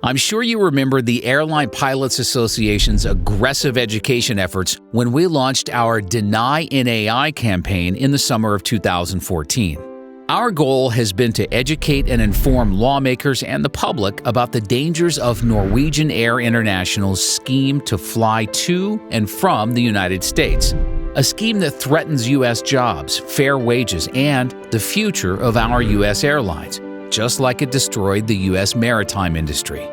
I'm sure you remember the Airline Pilots Association's aggressive education efforts when we launched our Deny NAI campaign in the summer of 2014. Our goal has been to educate and inform lawmakers and the public about the dangers of Norwegian Air International's scheme to fly to and from the United States, a scheme that threatens U.S. jobs, fair wages, and the future of our U.S. airlines, just like it destroyed the U.S. maritime industry.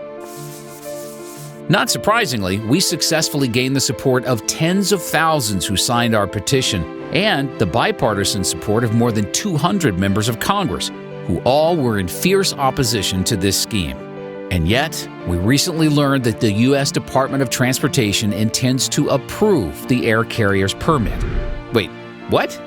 Not surprisingly, we successfully gained the support of tens of thousands who signed our petition and the bipartisan support of more than 200 members of Congress, who all were in fierce opposition to this scheme. And yet, we recently learned that the U.S. Department of Transportation intends to approve the air carrier's permit. Wait, what?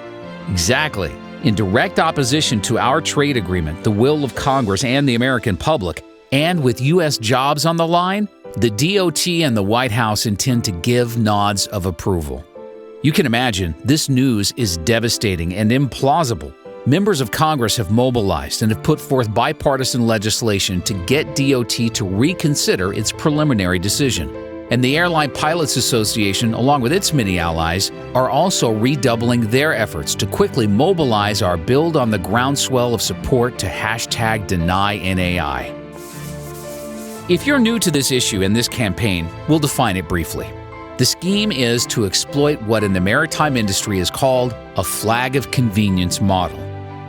Exactly. In direct opposition to our trade agreement, the will of Congress and the American public, and with U.S. jobs on the line, the DOT and the White House intend to give nods of approval. You can imagine, this news is devastating and implausible. Members of Congress have mobilized and have put forth bipartisan legislation to get DOT to reconsider its preliminary decision. And the Airline Pilots Association, along with its many allies, are also redoubling their efforts to quickly mobilize our build on the groundswell of support to #DenyNAI. If you're new to this issue and this campaign, we'll define it briefly. The scheme is to exploit what in the maritime industry is called a flag of convenience model.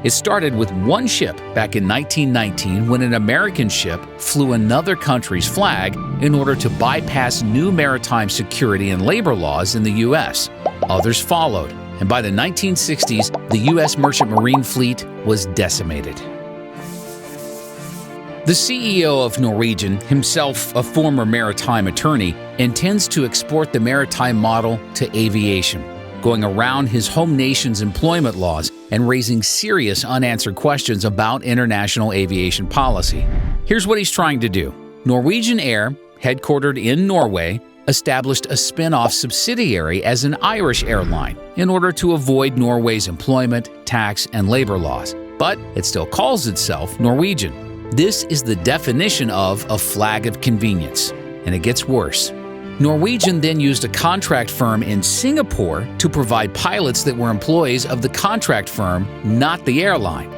It started with one ship back in 1919 when an American ship flew another country's flag in order to bypass new maritime security and labor laws in the U.S. Others followed, and by the 1960s, the U.S. merchant marine fleet was decimated. The CEO of Norwegian, himself a former maritime attorney, intends to export the maritime model to aviation, going around his home nation's employment laws and raising serious unanswered questions about international aviation policy. Here's what he's trying to do. Norwegian Air, headquartered in Norway, established a spin-off subsidiary as an Irish airline in order to avoid Norway's employment, tax, and labor laws. But it still calls itself Norwegian. This is the definition of a flag of convenience, and it gets worse. Norwegian then used a contract firm in Singapore to provide pilots that were employees of the contract firm, not the airline.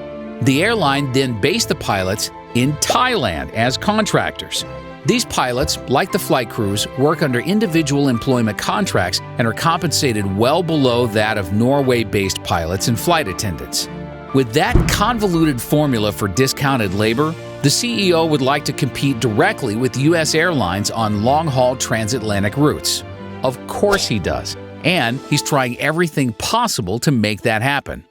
The airline then based the pilots in Thailand as contractors. These pilots, like the flight crews, work under individual employment contracts and are compensated well below that of Norway-based pilots and flight attendants. With that convoluted formula for discounted labor, the CEO would like to compete directly with U.S. airlines on long-haul transatlantic routes. Of course he does, and he's trying everything possible to make that happen.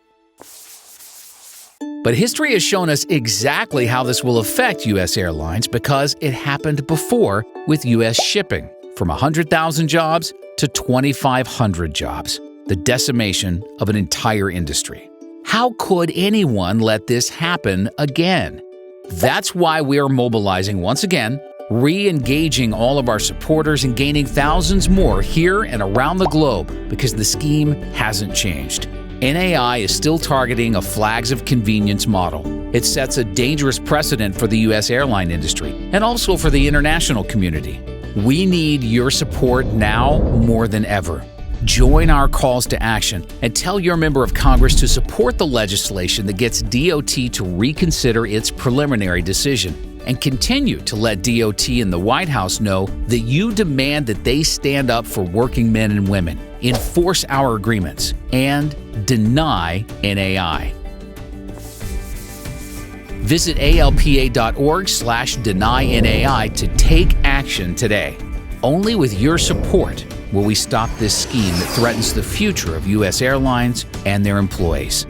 But history has shown us exactly how this will affect U.S. airlines because it happened before with U.S. shipping, from 100,000 jobs to 2,500 jobs, the decimation of an entire industry. How could anyone let this happen again? That's why we are mobilizing once again, re-engaging all of our supporters and gaining thousands more here and around the globe because the scheme hasn't changed. NAI is still targeting a flags of convenience model. It sets a dangerous precedent for the U.S. airline industry and also for the international community. We need your support now more than ever. Join our calls to action and tell your member of Congress to support the legislation that gets DOT to reconsider its preliminary decision and continue to let DOT and the White House know that you demand that they stand up for working men and women, enforce our agreements, and deny NAI. Visit alpa.org/DenyNAI to take action today. Only with your support will we stop this scheme that threatens the future of U.S. airlines and their employees.